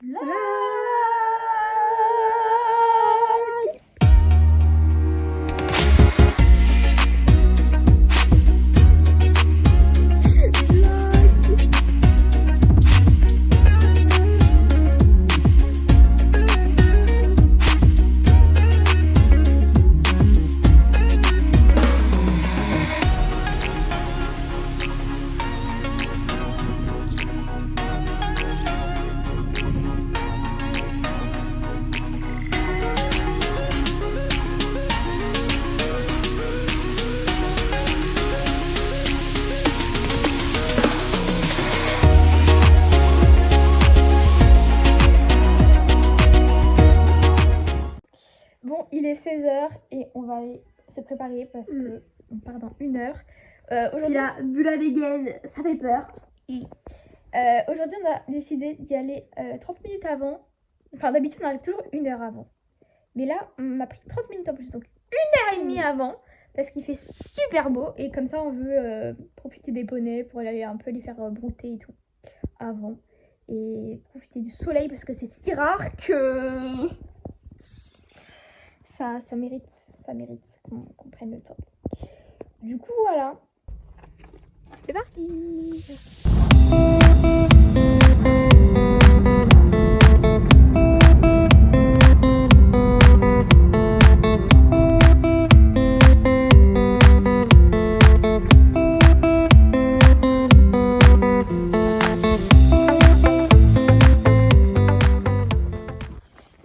Vlog. Bon, il est 16h et on va aller se préparer parce que on part dans 1 heure. Aujourd'hui, Il a bu la dégaine, ça fait peur. aujourd'hui, on a décidé d'y aller 30 minutes avant. Enfin, d'habitude, on arrive toujours 1 heure avant. Mais là, on a pris 30 minutes en plus, donc 1h30 avant parce qu'il fait super beau et comme ça, on veut profiter des poneys pour aller un peu les faire brouter et tout avant. Et profiter du soleil parce que c'est si rare que ça mérite qu'on prenne le temps. Du coup, voilà. C'est parti.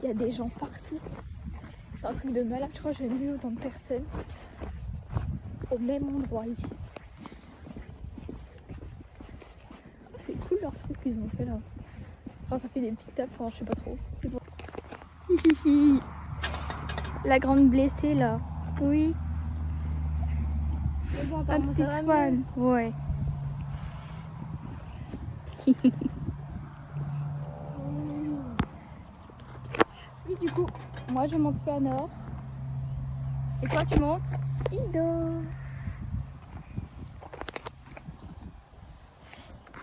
Il y a des gens partout. C'est un truc de malade, je crois que j'ai jamais vu autant de personnes au même endroit ici. Oh, c'est cool leur truc qu'ils ont fait là. Enfin, ça fait des petites tapes, enfin, je sais pas trop. Hihihi. La grande blessée là. Oui. La petite Swan. Ouais. Oui, du coup, moi je monte Féanor. Et toi tu montes Ido.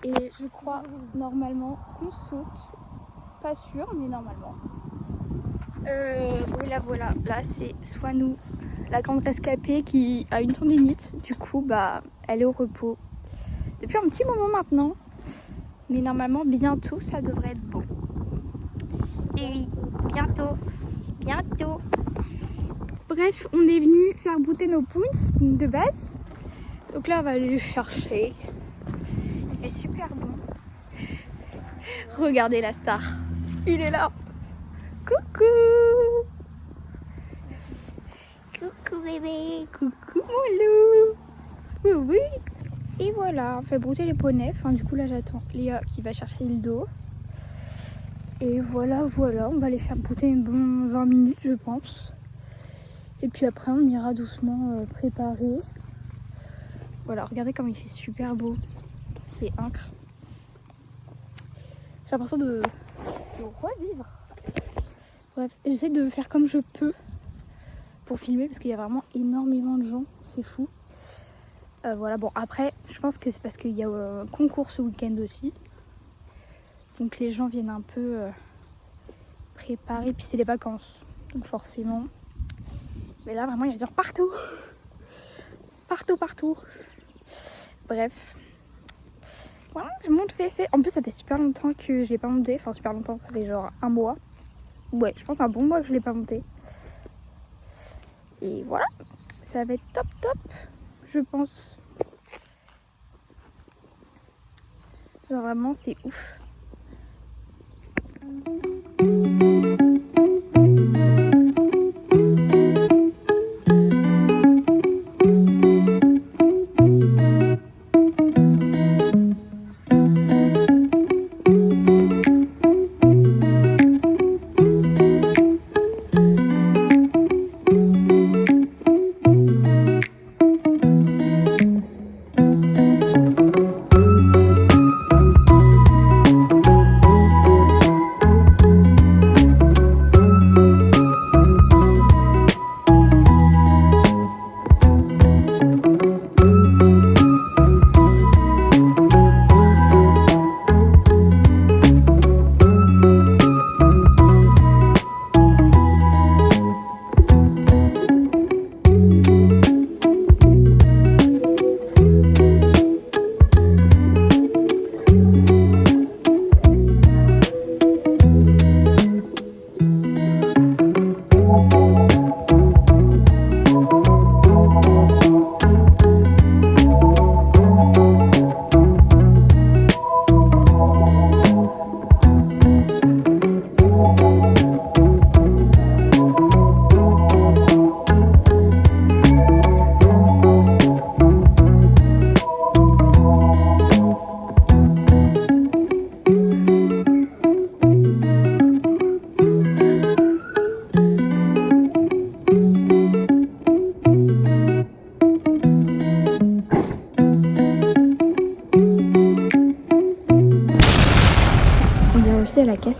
Et je crois normalement qu'on saute. Pas sûr, mais normalement. Oui, là voilà. Là c'est Swanou, la grande rescapée qui a une tendinite. Du coup, bah, elle est au repos depuis un petit moment maintenant. Mais normalement, bientôt, ça devrait être bon. Et oui, bientôt. Bientôt. Bref, on est venu faire brouter nos pounds de base. Donc là, on va aller les chercher. Il fait super bon. Regardez la star. Il est là. Coucou. Coucou bébé. Coucou mon loup. Oui, oui. Et voilà, on fait brouter les poneys. Enfin, du coup, là, j'attends Léa qui va chercher le dos. Et voilà, on va les faire brouter une bonne 20 minutes, je pense. Et puis après, on ira doucement préparer. Voilà, regardez comme il fait super beau. C'est incroyable. J'ai l'impression de revivre. Bref, j'essaie de faire comme je peux pour filmer parce qu'il y a vraiment énormément de gens. C'est fou. Voilà, bon, après, je pense que c'est parce qu'il y a un concours ce week-end aussi. Donc les gens viennent un peu préparer. Puis c'est les vacances. Donc forcément. Mais là, vraiment, il y a des gens partout. Partout. Bref. Voilà, je monte fait. En plus, ça fait super longtemps que je l'ai pas monté. Enfin, super longtemps, ça fait genre un mois. Ouais, je pense un bon mois que je l'ai pas monté. Et voilà. Ça va être top, je pense. Genre vraiment, c'est ouf.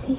passer.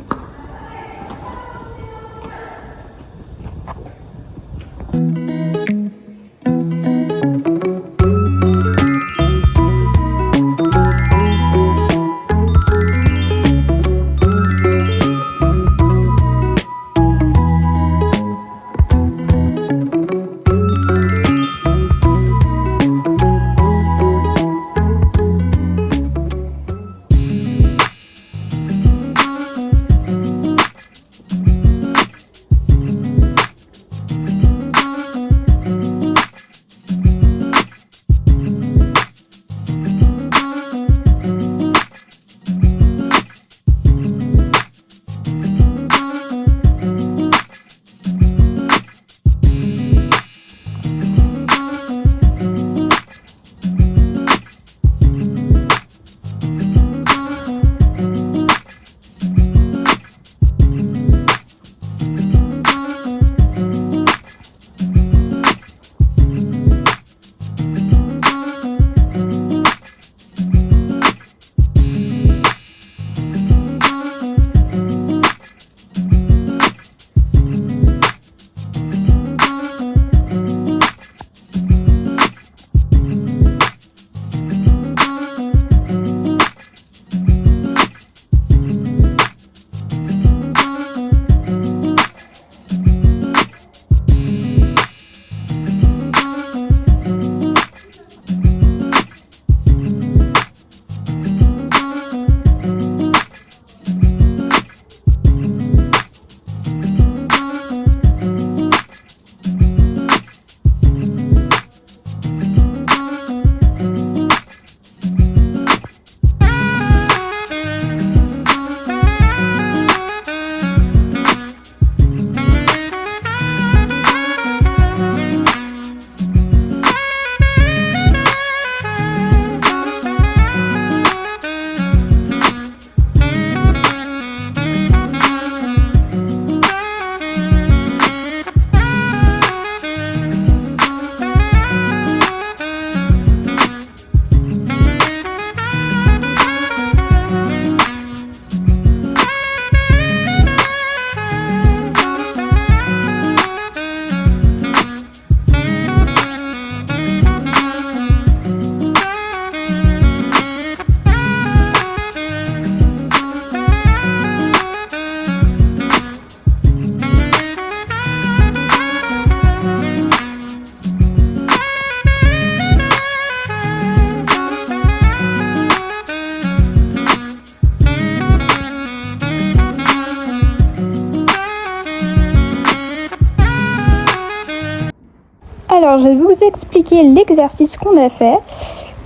Alors, je vais vous expliquer l'exercice qu'on a fait.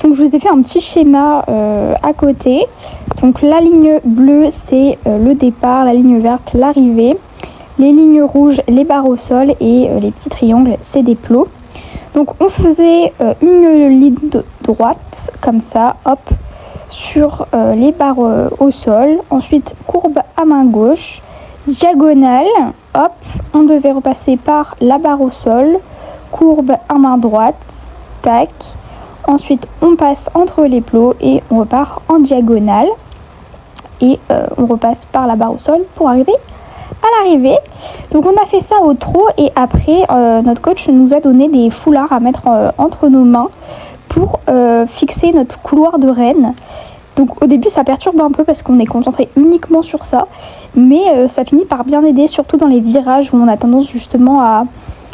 Donc, je vous ai fait un petit schéma à côté. Donc, la ligne bleue, c'est le départ, la ligne verte, l'arrivée. Les lignes rouges, les barres au sol et les petits triangles, c'est des plots. Donc, on faisait une ligne droite, comme ça, hop, sur les barres au sol. Ensuite, courbe à main gauche, diagonale, hop, on devait repasser par la barre au sol. Courbe à main droite, tac. Ensuite, on passe entre les plots et on repart en diagonale. Et on repasse par la barre au sol pour arriver à l'arrivée. Donc, on a fait ça au trot et après, notre coach nous a donné des foulards à mettre entre nos mains pour fixer notre couloir de reine. Donc, au début, ça perturbe un peu parce qu'on est concentré uniquement sur ça. Mais ça finit par bien aider, surtout dans les virages où on a tendance justement à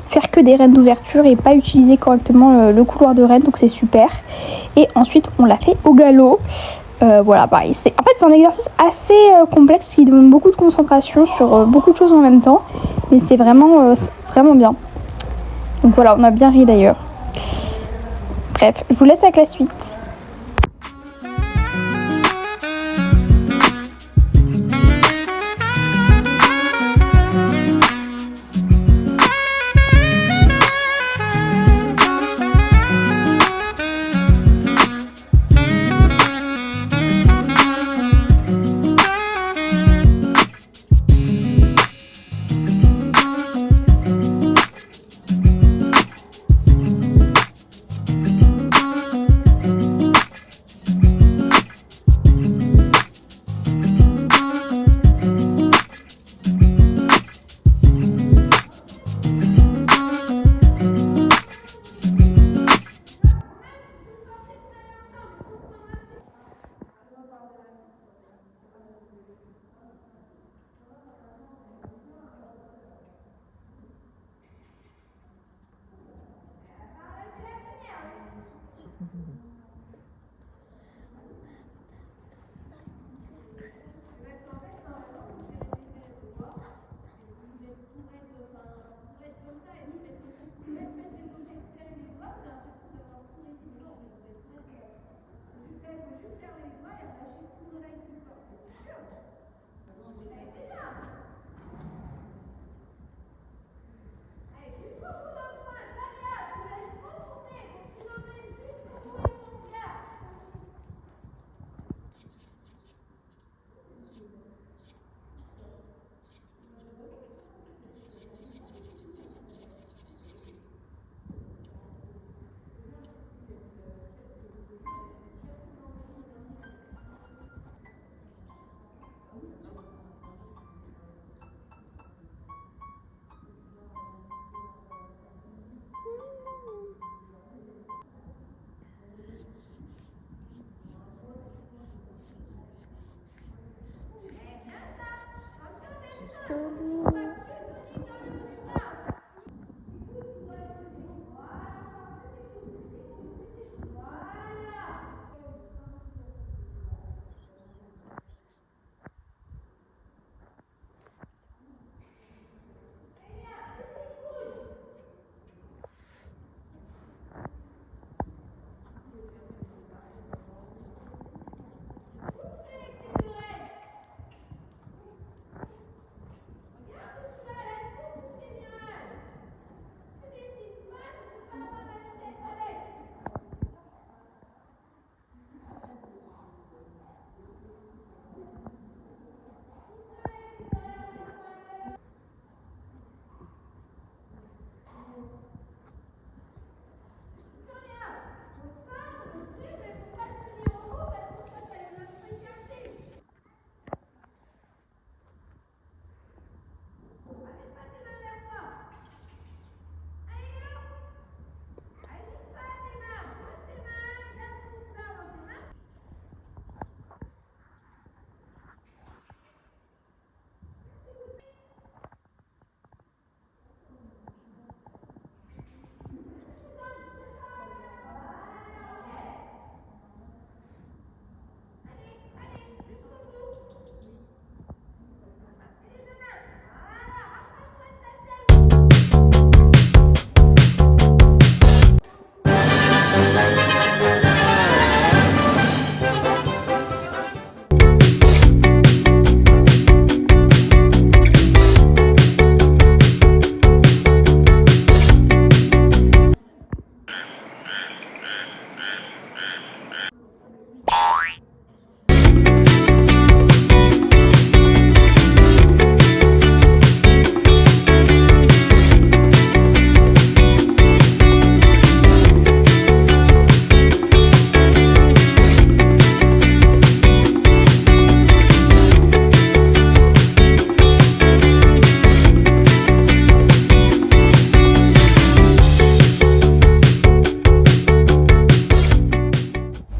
faire que des reines d'ouverture et pas utiliser correctement le couloir de reine, donc c'est super. Et ensuite on l'a fait au galop. Voilà, pareil. En fait, c'est un exercice assez complexe qui demande beaucoup de concentration sur beaucoup de choses en même temps, mais c'est vraiment bien. Donc voilà, on a bien ri d'ailleurs. Bref, je vous laisse avec la suite.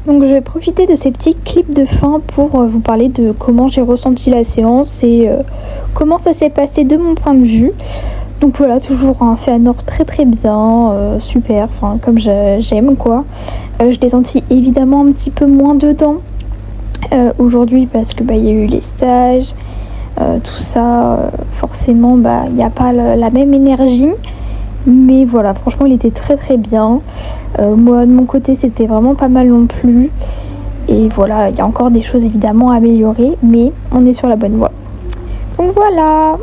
Donc je vais profiter de ces petits clips de fin pour vous parler de comment j'ai ressenti la séance et comment ça s'est passé de mon point de vue. Donc voilà, toujours un Fëanor très très bien, super, enfin comme j'aime quoi. Je l'ai senti évidemment un petit peu moins dedans aujourd'hui parce que il y a eu les stages, tout ça, forcément il n'y a pas la même énergie. Mais voilà, franchement il était très très bien. Moi de mon côté c'était vraiment pas mal non plus. Et voilà, il y a encore des choses évidemment à améliorer, mais on est sur la bonne voie. Donc voilà.